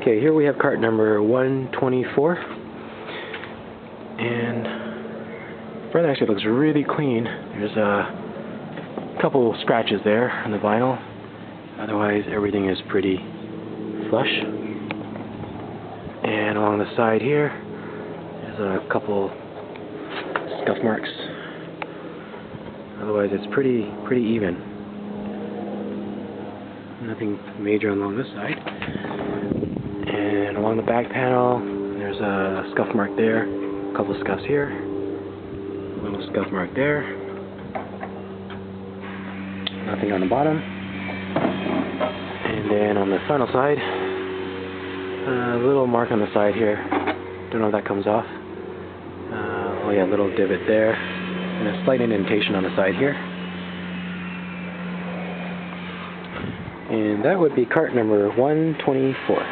Okay, here we have cart number 124, and front actually looks really clean. There's a couple scratches there on the vinyl. Otherwise, everything is pretty flush. And along the side here, there's a couple scuff marks. Otherwise, it's pretty even. Nothing major along this side. And along the back panel, there's a scuff mark there, a couple scuffs here, a little scuff mark there. Nothing on the bottom. And then on the final side, a little mark on the side here. Don't know if that comes off. Oh yeah, a little divot there, and a slight indentation on the side here. And that would be cart number 124.